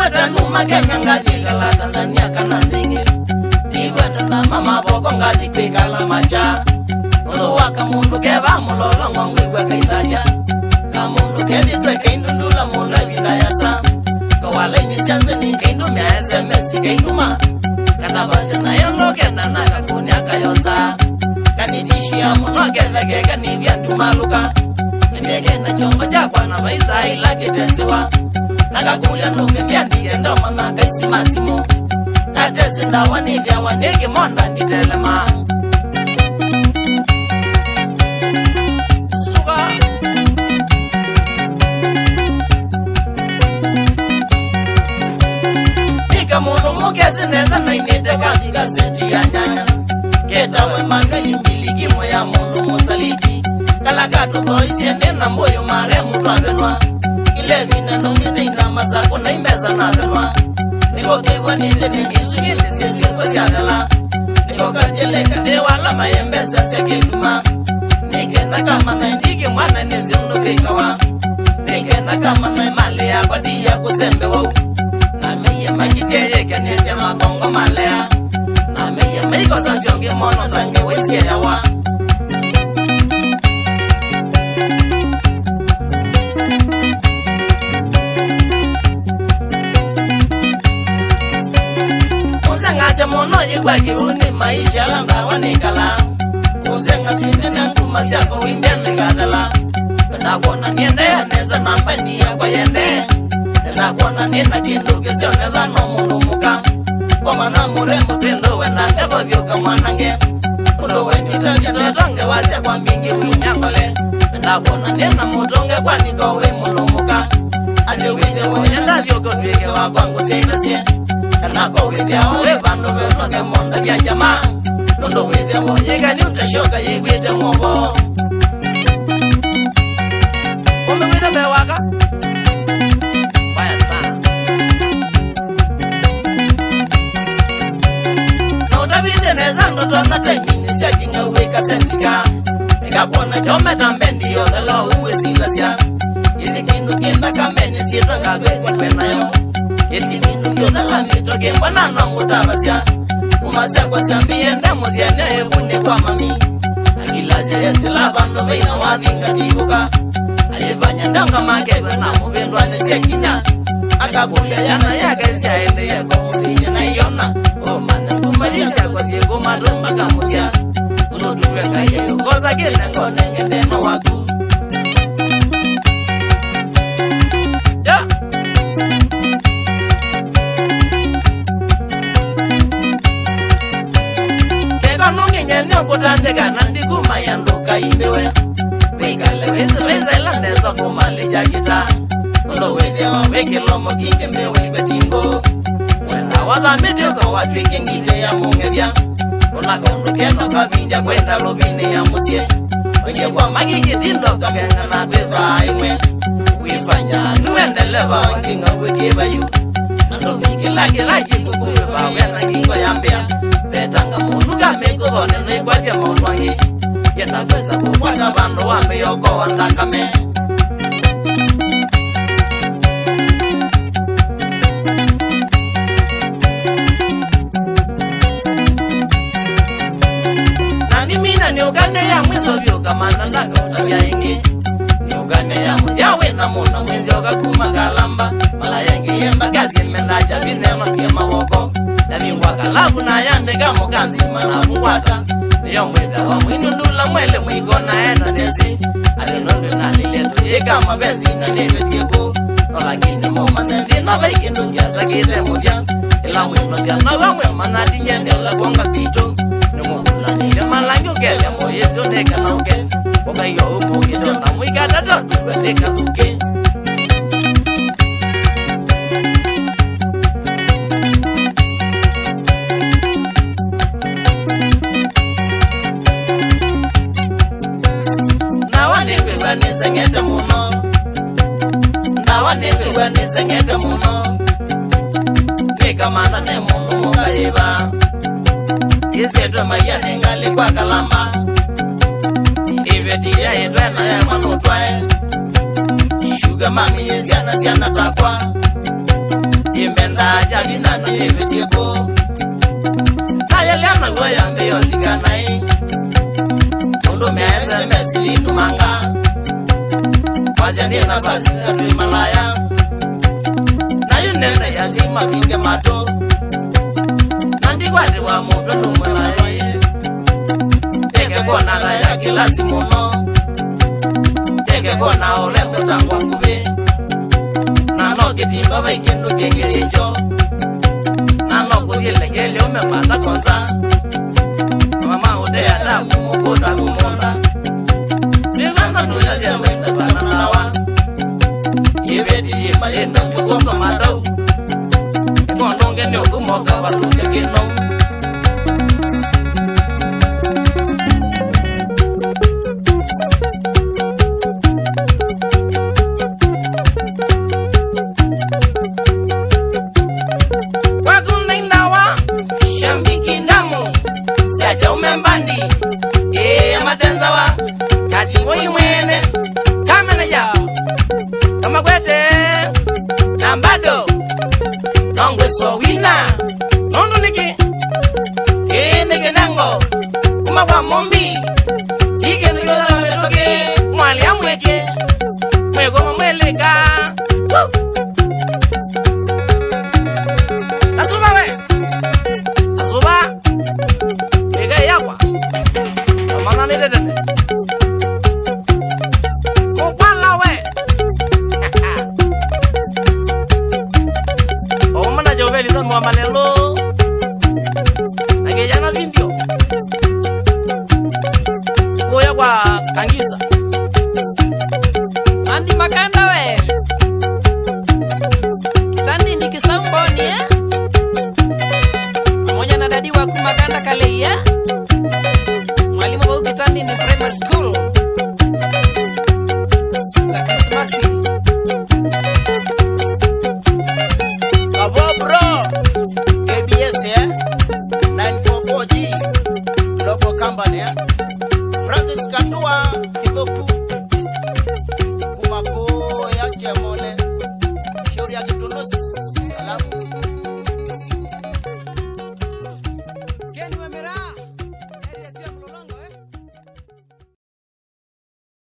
Niwata numa Kenya ngati kala Tanzania kana ndingi. Niwata na mama boko ngati kwikala macha. Mundu waka mundu keva mulolo ngongwi weka itaja. Kamundu kevi tweke indundula mundu evina yasa. Kawale nisianze ni keindumia SMS keinduma. Kanabase na yonoke na nakakuni akayosa. Kanitishia munoke veke kanivya ndumaluka. Ndege na chombo chakwa na maisa ila kitesiwa. Nakakulia nuke vyandike ndoma makaisi masimu. Katesi ndawani vya wanege monda nitelema. Nika munu mukezi neza na initeka vika seti ya nyanya. Keta we manueli mbiligi moya munu musaliti. Kalakatu thoisi nena mboyo mare mutu avenwa. Ilevi na numite ina masako na imbeza na avenwa. Niko kewa nitene nisu ilisi singo siadala. Niko katele kate wala mayembeza sekiduma. Nike na kama na indiki mwana nezi unduke ikawa. Nike na kama na imali ya pati ya kusembe wau. Na meye makiteye kanesi ya makongo malea. Na meye meiko sa siongi mono tange wesie ya wa. Unzenga mono yigwa kiruni maisha lamba wanikala. Unzenga sipena nkuma siako wimbene gadala. Nakona niende ya neza nampani ya kwa yende. Nakona nina kinduke sio neza no mulumuka. Kwa na murembo tendo wena ndebo vyoka mwanange. Mudo weni utaja tuetonge wasya kwa mbingi unyangole. Nakona nina mutonge kwa niko we mulumuka. Ate wide woyenda vyoko tweke wakwangu seikasie. Nako wivya owe bando vyoke monda vya jamaa. Nondo wivya woyega ni utashoka yegwete mwobo. Kumbe wide bewaka neza ndoto na taimini siya kinga uweka sensika. Nika kuona chome tambendi yo dhalo uwe silasya. Ili kindu kinda kambeni sito ngazwe kwena yo. Ili kindu kyo dhala mito kimba na nongo tabasya. Kumasya kwa siambiye ndemo siya neye kune kwa mami. Agilazya yesila bando veina wadhinga tibuka. Ayefanya ndonga makegwe na mubendwa nesiya kinya. Akakulia yana yaka siya ende yako mudinya na yona. O mane kumasya kwa siya kumadumba kamudia. Unotuwe kaya yukoza kile ngone ngendeno waku. Ya Keko nungi nyenyo kutandeka nandi kumayanduka imewe. Wikale weze ilandeza kumali chakita. Ulo wevya waweke lomo kike mewe betingo. Wena wada mitiko watwike ngite ya mungevya. Unakondo keno kabinja kwenda robini ya musie. Oye kwa magiki tindo kagenga na kweza aimwe. Wifanya nuendeleva wankinga wekiva yu. Nando miki laki kukuwewa wena kingo ya mbea. Petanga munu kameko dhone nuikwatia maunwangi. Yenda kweza kukwata bando wambe yoko wandakame. Niugane ya mwizo vyoka manandaka utabia ingi. Niugane ya mjawe na muna mwenzi oka kumakalamba. Mala yengi yemba gazi mendaja vinema kia mawoko. Na mingwa kalabu na yande kamo kanzi manafungwata. Niyo mweza wa mwinundula mwele mwigo na ena desi. Alinondu na liletu yeka mabenzi na neve tieko. Nolakini moma nendi nova ikindukia sakite muvya. Ila mwino siya nawa mwe manati nyende la bonga pito. Nungu malango kaya moyezo neka nauke. Oka yo umugi dona mwika dada tuwe neka luke. Nawanekwe nisengete muno. Nawanekwe nisengete muno. Nika mana ne munu mukariba. Yeseto mayane ngali kwa kalamba. Iveti ya edwena ya manutwae. Sugar mami yesiana takwa. Imbe vina na yevetieko Nayeliana goya mbeyo liganai Mundu mea SMS inu manga Wazia na basi tatu malaya Na yunene ya zima minge mato Nandi wadi wa mudu numwelaye Teke kona la ya kilasi muno Teke kona ole mutangwa ngube Nano kitimba vaikendu kengiricho Nano kugile umemata konza Mama udea damu mukuda kumonda Niganza nuya zewenda baranawa Yeveti yima yenda mkuzo matau Kondonge ni ukumoka waluja kino Mbandi matenzawa kati moyi mwene kamena ya kama kwete nambado nongwe so wina nondo niki niki nango kuma kwa mombi tike nyola metoke mwali amweke mwego mweleka asuba we asuba Mukwala we O mana joveli za mwa malelo